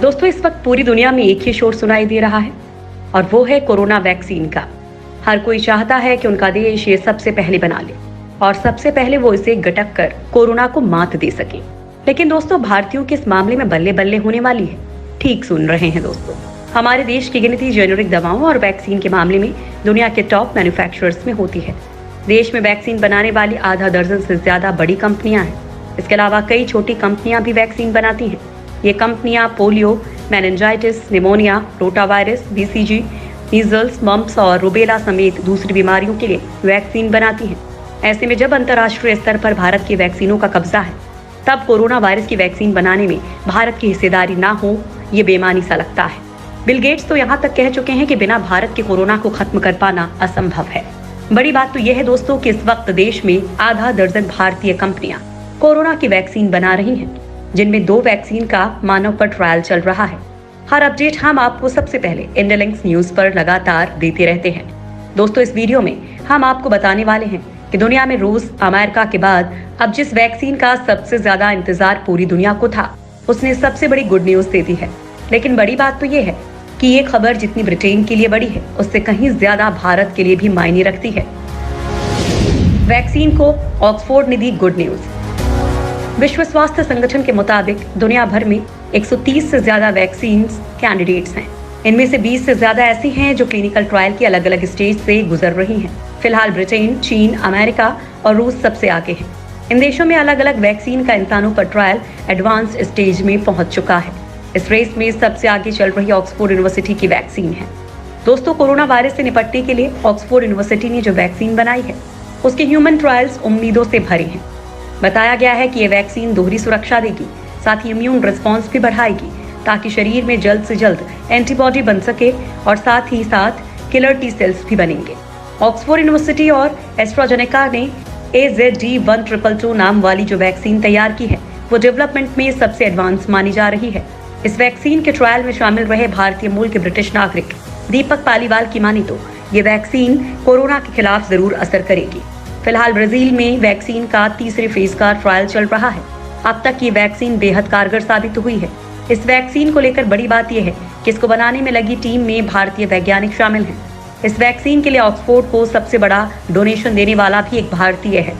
दोस्तों, इस वक्त पूरी दुनिया में एक ही शोर सुनाई दे रहा है और वो है कोरोना वैक्सीन का। हर कोई चाहता है कि उनका देश ये सबसे पहले बना ले और सबसे पहले वो इसे गटक कर कोरोना को मात दे सके। लेकिन दोस्तों, भारतीयों के इस मामले में बल्ले बल्ले होने वाली है। ठीक सुन रहे हैं दोस्तों, हमारे देश की गिनती जेनेरिक दवाओं और वैक्सीन के मामले में दुनिया के टॉप मैन्युफैक्चरर्स में होती है। देश में वैक्सीन बनाने वाली आधा दर्जन से ज्यादा बड़ी कंपनियां हैं। इसके अलावा कई छोटी कंपनियां भी वैक्सीन बनाती हैं। ये कंपनियां polio, meningitis, pneumonia, rotavirus, BCG, measles, mumps और रुबेला समेत दूसरी बीमारियों के लिए वैक्सीन बनाती हैं। ऐसे में जब अंतर्राष्ट्रीय स्तर पर भारत की वैक्सीनों का कब्जा है, तब कोरोना वायरस की वैक्सीन बनाने में भारत की हिस्सेदारी ना हो, ये बेमानी सा लगता है। बिल गेट्स तो यहाँ तक कह चुके हैं कि बिना भारत के कोरोना को खत्म कर पाना असंभव है। बड़ी बात तो यह है दोस्तों कि इस वक्त देश में आधा दर्जन भारतीय कंपनियां कोरोना की वैक्सीन बना रही हैं, जिनमें 2 वैक्सीन का मानव पर ट्रायल चल रहा है। हर अपडेट हम आपको सबसे पहले इंडिया लिंक्स न्यूज पर लगातार देते रहते हैं। दोस्तों, इस वीडियो में हम आपको बताने वाले हैं कि दुनिया में रूस, अमेरिका के बाद अब जिस वैक्सीन का सबसे ज्यादा इंतजार पूरी दुनिया को था, उसने सबसे बड़ी गुड न्यूज दे दी है। लेकिन बड़ी बात तो ये है कि ये खबर जितनी ब्रिटेन के लिए बड़ी है, उससे कहीं ज्यादा भारत के लिए भी मायने रखती है। वैक्सीन को ऑक्सफोर्ड ने दी गुड न्यूज। विश्व स्वास्थ्य संगठन के मुताबिक दुनिया भर में 130 से ज्यादा वैक्सीन कैंडिडेट्स हैं। इनमें से 20 से ज्यादा ऐसी हैं जो क्लिनिकल ट्रायल की अलग अलग स्टेज से गुजर रही हैं। फिलहाल ब्रिटेन, चीन, अमेरिका और रूस सबसे आगे हैं। इन देशों में अलग अलग वैक्सीन का इंसानों पर ट्रायल एडवांस स्टेज में पहुंच चुका है। इस रेस में सबसे आगे चल रही ऑक्सफोर्ड यूनिवर्सिटी की वैक्सीन है। दोस्तों, कोरोना वायरस से निपटने के लिए ऑक्सफोर्ड यूनिवर्सिटी ने जो वैक्सीन बनाई है, उसके ह्यूमन ट्रायल्स उम्मीदों से भरे हैं। बताया गया है कि ये वैक्सीन दोहरी सुरक्षा देगी, साथ ही इम्यून रिस्पॉन्स भी बढ़ाएगी, ताकि शरीर में जल्द से जल्द एंटीबॉडी बन सके और साथ ही साथ किलर टी सेल्स भी बनेंगे। ऑक्सफोर्ड यूनिवर्सिटी और एस्ट्राजेनेका ने AZD1222 नाम वाली जो वैक्सीन तैयार की है, वो डेवलपमेंट में सबसे एडवांस मानी जा रही है। इस वैक्सीन के ट्रायल में शामिल रहे भारतीय मूल के ब्रिटिश नागरिक दीपक पालीवाल की माने तो ये वैक्सीन कोरोना के खिलाफ जरूर असर करेगी। फिलहाल ब्राजील में वैक्सीन का तीसरे फेज का ट्रायल चल रहा है। अब तक ये वैक्सीन बेहद कारगर साबित हुई है। इस वैक्सीन को लेकर बड़ी बात यह है कि इसको बनाने में लगी टीम में भारतीय वैज्ञानिक शामिल हैं। इस वैक्सीन के लिए ऑक्सफोर्ड को सबसे बड़ा डोनेशन देने वाला भी एक भारतीय है।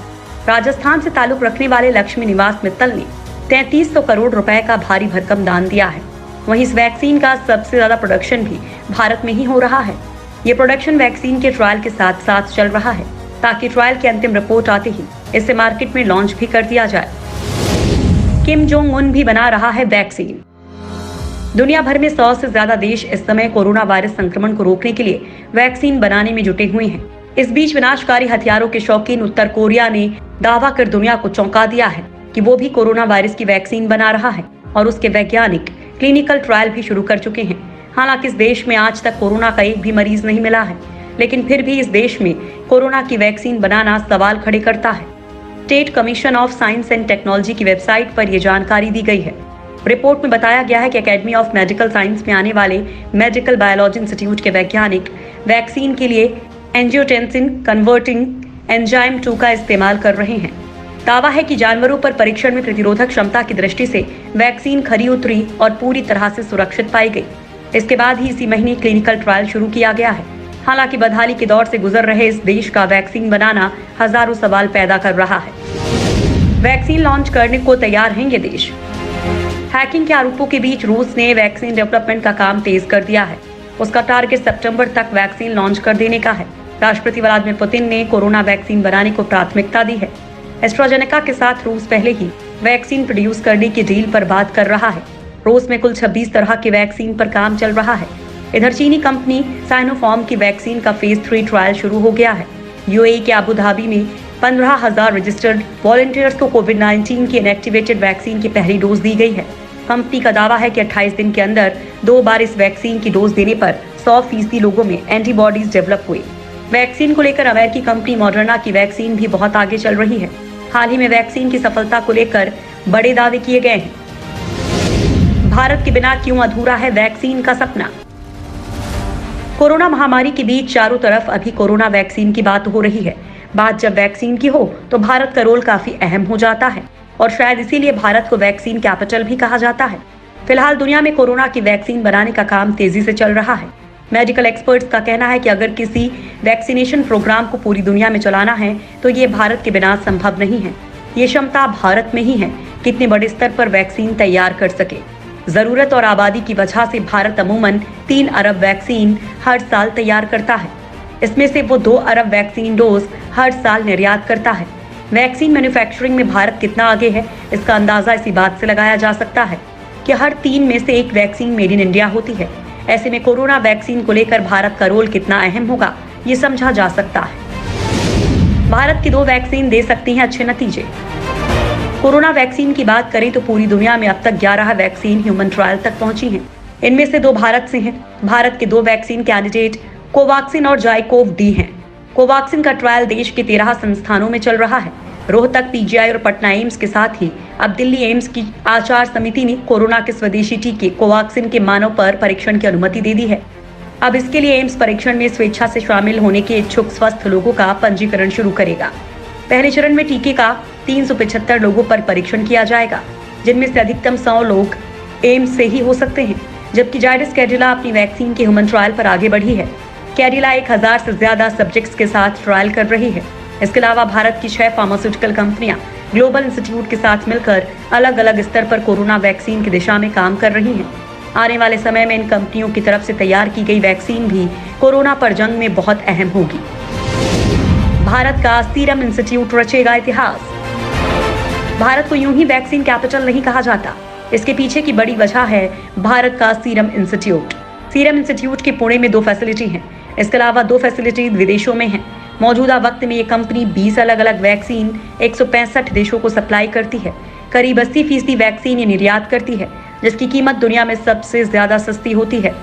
राजस्थान से ताल्लुक रखने वाले लक्ष्मी निवास मित्तल ने 3300 करोड़ रुपए का भारी भरकम दान दिया है। वहीं इस वैक्सीन का सबसे ज्यादा प्रोडक्शन भी भारत में ही हो रहा है। ये प्रोडक्शन वैक्सीन के ट्रायल के साथ साथ चल रहा है, ताकि ट्रायल की अंतिम रिपोर्ट आते ही इसे मार्केट में लॉन्च भी कर दिया जाए। किम जोंग उन भी बना रहा है वैक्सीन। दुनिया भर में 100 से ज्यादा देश इस समय कोरोना वायरस संक्रमण को रोकने के लिए वैक्सीन बनाने में जुटे हुए हैं। इस बीच विनाशकारी हथियारों के शौकीन उत्तर कोरिया ने दावा कर दुनिया को चौंका दिया है कि वो भी कोरोना वायरस की वैक्सीन बना रहा है और उसके वैज्ञानिक क्लिनिकल ट्रायल भी शुरू कर चुके हैं। हालांकि इस देश में आज तक कोरोना का एक भी मरीज नहीं मिला है, लेकिन फिर भी इस देश में कोरोना की वैक्सीन बनाना सवाल खड़े करता है। State commission of science and technology की वेबसाइट पर यह जानकारी दी गई है। रिपोर्ट में बताया गया है कि एकेडमी ऑफ मेडिकल साइंस में आने वाले मेडिकल बायोलॉजी इंस्टीट्यूट के वैज्ञानिक वैक्सीन के लिए एंजियोटेंसिन कन्वर्टिंग एंजाइम 2 का इस्तेमाल कर रहे हैं। दावा है कि जानवरों पर परीक्षण में प्रतिरोधक क्षमता की दृष्टि से वैक्सीन खरी उतरी और पूरी तरह से सुरक्षित पाई गई। इसके बाद ही इसी महीने क्लिनिकल ट्रायल शुरू किया गया है। हालांकि बदहाली के दौर से गुजर रहे इस देश का वैक्सीन बनाना हजारों सवाल पैदा कर रहा है। वैक्सीन लॉन्च करने को तैयार हैं ये देश। हैकिंग के आरोपों के बीच रूस ने वैक्सीन डेवलपमेंट का काम तेज कर दिया है। उसका टारगेट सितंबर तक वैक्सीन लॉन्च कर देने का है। राष्ट्रपति व्लादिमीर पुतिन ने कोरोना वैक्सीन बनाने को प्राथमिकता दी है। एस्ट्राजेनेका के साथ रूस पहले ही वैक्सीन प्रोड्यूस करने की डील पर बात कर रहा है। रूस में कुल 26 तरह की वैक्सीन पर काम चल रहा है। इधर चीनी कंपनी साइनोफार्म की वैक्सीन का फेज 3 ट्रायल शुरू हो गया है। यूएई के अबू धाबी में 15,000 रजिस्टर्ड वॉलंटियर्स को कोविड-19 की इनएक्टिवेटेड वैक्सीन की पहली डोज दी गई है। कंपनी का दावा है कि 28 दिन के अंदर 2 बार इस वैक्सीन की डोज देने पर 100% लोगों में एंटीबॉडीज डेवलप हुई। वैक्सीन को लेकर अमेरिकी कंपनी मॉडर्ना की वैक्सीन भी बहुत आगे चल रही है। हाल ही में वैक्सीन की सफलता को लेकर बड़े दावे किए गए हैं। भारत के बिना क्यों अधूरा है वैक्सीन का सपना। कोरोना महामारी के बीच चारों तरफ अभी कोरोना वैक्सीन की बात हो रही है। बात जब वैक्सीन की हो तो भारत का रोल काफी अहम हो जाता है और शायद इसीलिए भारत को वैक्सीन कैपिटल भी कहा जाता है। फिलहाल दुनिया में कोरोना की वैक्सीन बनाने का काम तेजी से चल रहा है। मेडिकल एक्सपर्ट्स का कहना है कि अगर किसी वैक्सीनेशन प्रोग्राम को पूरी दुनिया में चलाना है तो ये भारत के बिना संभव नहीं है। ये क्षमता भारत में ही है कि इतने बड़े स्तर पर वैक्सीन तैयार कर सके। जरूरत और आबादी की वजह से भारत अमूमन 3 अरब वैक्सीन हर साल तैयार करता है। इसमें से वो 2 अरब वैक्सीन डोज हर साल निर्यात करता है। वैक्सीन मैन्युफैक्चरिंग में भारत कितना आगे है, इसका अंदाजा इसी बात से लगाया जा सकता है कि हर 3 में से 1 वैक्सीन मेड इन इंडिया होती है। ऐसे में कोरोना वैक्सीन को लेकर भारत का रोल कितना अहम होगा, ये समझा जा सकता है। भारत की 2 वैक्सीन दे सकती हैं अच्छे नतीजे। कोरोना वैक्सीन की बात करें तो पूरी दुनिया में अब तक 11 वैक्सीन ह्यूमन ट्रायल तक पहुंची हैं। इनमें से 2 भारत से हैं। भारत के 2 वैक्सीन कैंडिडेट कोवैक्सीन और जाइकोव डी हैं। कोवैक्सीन का ट्रायल देश के 13 संस्थानों में चल रहा है। रोहतक, पीजीआई और पटना एम्स के साथ ही अब दिल्ली एम्स की आचार समिति ने कोरोना के स्वदेशी टीके कोवैक्सीन के मानव पर परीक्षण की अनुमति दे दी है। अब इसके लिए एम्स परीक्षण में स्वेच्छा से शामिल होने के इच्छुक स्वस्थ लोगों का पंजीकरण शुरू करेगा। पहले चरण में टीके का 375 लोगों पर परीक्षण किया जाएगा, जिनमें से अधिकतम 100 लोग एम्स से ही हो सकते हैं, जबकि जायडस कैडिला अपनी वैक्सीन के ह्यूमन ट्रायल पर आगे बढ़ी है। कैडिला 1000 से ज्यादा सब्जेक्ट्स के साथ ट्रायल कर रही है। इसके अलावा भारत की 6 फार्मास्यूटिकल कंपनियां ग्लोबल इंस्टीट्यूट के साथ मिलकर अलग अलग स्तर पर कोरोना वैक्सीन की दिशा में काम कर रही हैं। आने वाले समय में इन कंपनियों की तरफ से तैयार की गई वैक्सीन भी कोरोना पर जंग में बहुत अहम होगी। भारत का सीरम इंस्टीट्यूट रचेगा इतिहास। भारत को यूं ही वैक्सीन कैपिटल नहीं कहा जाता। इसके पीछे की बड़ी वजह है भारत का सीरम इंस्टीट्यूट। सीरम इंस्टीट्यूट के पुणे में 2 फैसिलिटी हैं। इसके अलावा 2 फैसिलिटी विदेशों में हैं। मौजूदा वक्त में ये कंपनी 20 अलग अलग वैक्सीन 165 देशों को सप्लाई करती है। करीब 80% वैक्सीन ये निर्यात करती है, जिसकी कीमत दुनिया में सबसे ज्यादा सस्ती होती है।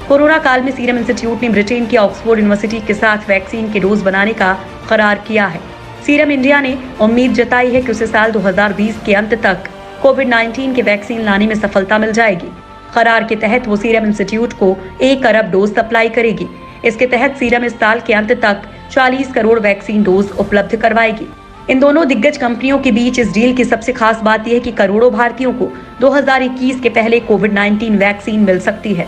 कोरोना काल में सीरम इंस्टीट्यूट ने ब्रिटेन की ऑक्सफोर्ड यूनिवर्सिटी के साथ वैक्सीन के डोज बनाने का करार किया है। सीरम इंडिया ने उम्मीद जताई है कि उसे साल 2020 के अंत तक कोविड-19 के वैक्सीन लाने में सफलता मिल जाएगी। करार के तहत वो सीरम इंस्टीट्यूट को 1 अरब डोज सप्लाई करेगी। इसके तहत सीरम इस साल के अंत तक 40 करोड़ वैक्सीन डोज उपलब्ध करवाएगी। इन दोनों दिग्गज कंपनियों के बीच इस डील की सबसे खास बात यह है कि करोड़ों भारतीयों को 2021 के पहले कोविड-19 वैक्सीन मिल सकती है।